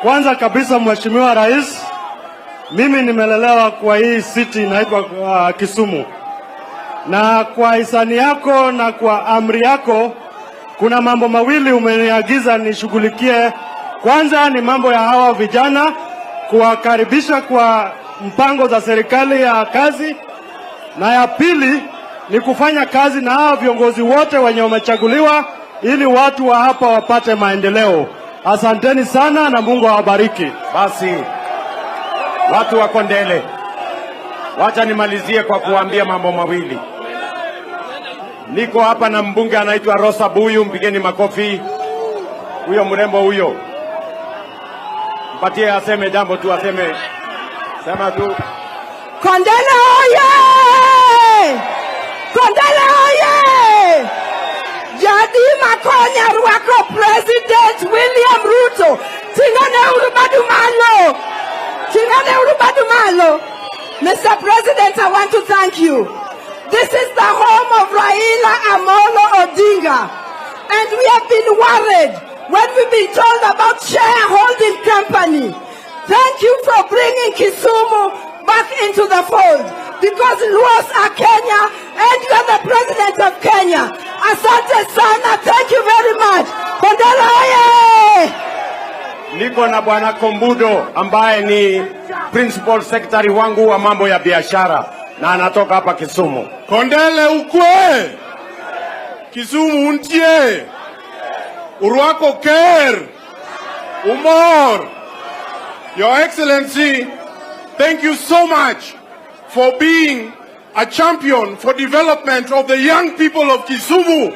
Kwanza kabisa Mheshimiwa Rais, mimi nimelelewa kwa hii city inaitwa Kisumu. Na kwa hisani yako na kwa amri yako kuna mambo mawili umeniagiza nishughulikie. Kwanza ni mambo ya hawa vijana, kuwakaribisha kwa mpango za serikali ya kazi, na ya pili ni kufanya kazi na hawa viongozi wote wenye wamechaguliwa ili watu wa hapa wapate maendeleo. Asanteni sana na Mungu awabariki. Basi watu wa Kondele, wacha nimalizie kwa kuambia mambo mawili. Niko hapa na mbunge anaitwa Rosa Buyu, mpigeni makofi. Huyo mrembo huyo, mpatie aseme jambo tu, sema tu. Kondele oye! Kondele oye! Jadi makonya rwako President William Ruto. Tingane urubadumalo. Tingane urubadumalo. Mr. President, I want to thank you. This is the home of Raila Amolo Odinga. And we have been worried when we've been told about shareholding company. Thank you for bringing Kisumu back into the fold, because Luos are Kenya and you are the President of Kenya. Asante sana, thank you very much. Kondele oye! Niko na Bwana Kombudo ambaye ni Principal Secretary wangu wa mambo ya biashara na anatoka hapa Kisumu. Kondele ukwe! Kisumu untie! Urwako ker! Umor! Your Excellency, thank you so much for being a champion for development of the young people of Kisumu.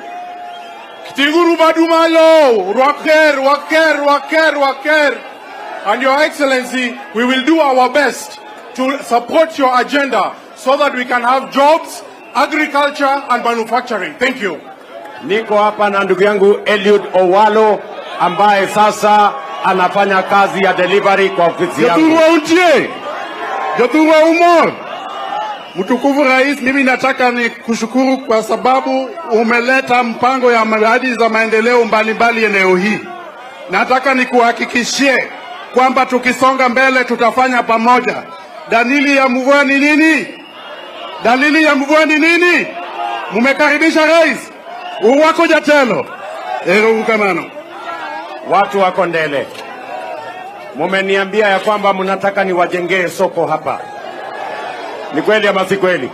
Kitiguru badumalo, waker. And Your Excellency, we will do our best to support your agenda so that we can have jobs, agriculture and manufacturing. Thank you. Niko hapa na ndugu yangu Eliud Owalo ambaye sasa anafanya kazi ya delivery kwa ofisi yangu. Joturwa untie! Joturwa umor! Mtukufu Rais, mimi nataka ni kushukuru kwa sababu umeleta mpango ya miradi za maendeleo mbalimbali eneo hii. Nataka nikuhakikishie kwamba tukisonga mbele tutafanya pamoja. Dalili ya mvua ni nini? Dalili ya mvua ni nini? Mumekaribisha Rais. Uwako jatelo. Ukamano. Watu wa Kondele, mumeniambia ya kwamba mnataka niwajengee soko hapa. Ni kweli ama si kweli?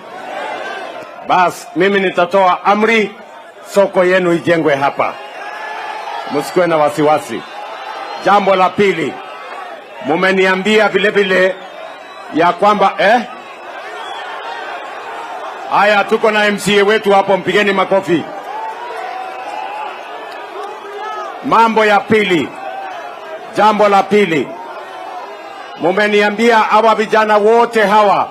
Bas, mimi nitatoa amri soko yenu ijengwe hapa. Msikuwe na wasiwasi. Jambo la pili, mumeniambia vile vile ya kwamba haya, tuko na MCA wetu hapo, mpigeni makofi. Mambo ya pili, jambo la pili, mumeniambia hawa vijana wote hawa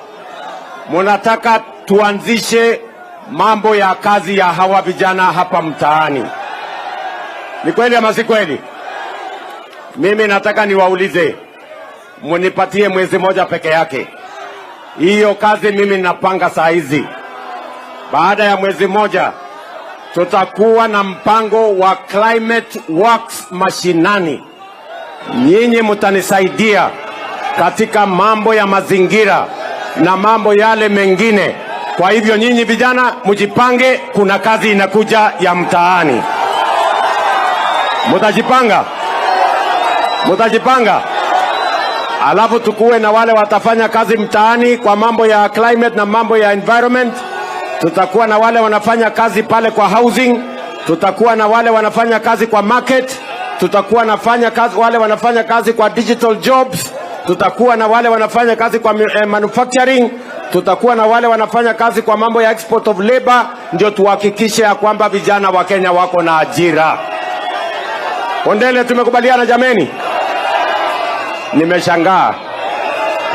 munataka tuanzishe mambo ya kazi ya hawa vijana hapa mtaani. Ni kweli ama si kweli? Mimi nataka niwaulize, munipatie mwezi moja peke yake. Hiyo kazi mimi napanga saa hizi. Baada ya mwezi moja tutakuwa na mpango wa Climate Works mashinani. Nyinyi mutanisaidia katika mambo ya mazingira na mambo yale mengine. Kwa hivyo nyinyi vijana mjipange, kuna kazi inakuja ya mtaani. Mutajipanga? Mutajipanga? Alafu tukuwe na wale watafanya kazi mtaani kwa mambo ya climate na mambo ya environment. Tutakuwa na wale wanafanya kazi pale kwa housing, tutakuwa na wale wanafanya kazi kwa market, tutakuwa wale wanafanya kazi kwa digital jobs, tutakuwa na wale wanafanya kazi kwa manufacturing, tutakuwa na wale wanafanya kazi kwa mambo ya export of labor, ndio tuhakikishe ya kwamba vijana wa Kenya wako na ajira. Kondele, tumekubaliana jameni? Nimeshangaa.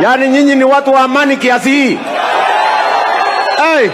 Yaani nyinyi ni watu wa amani kiasi hii. Hey!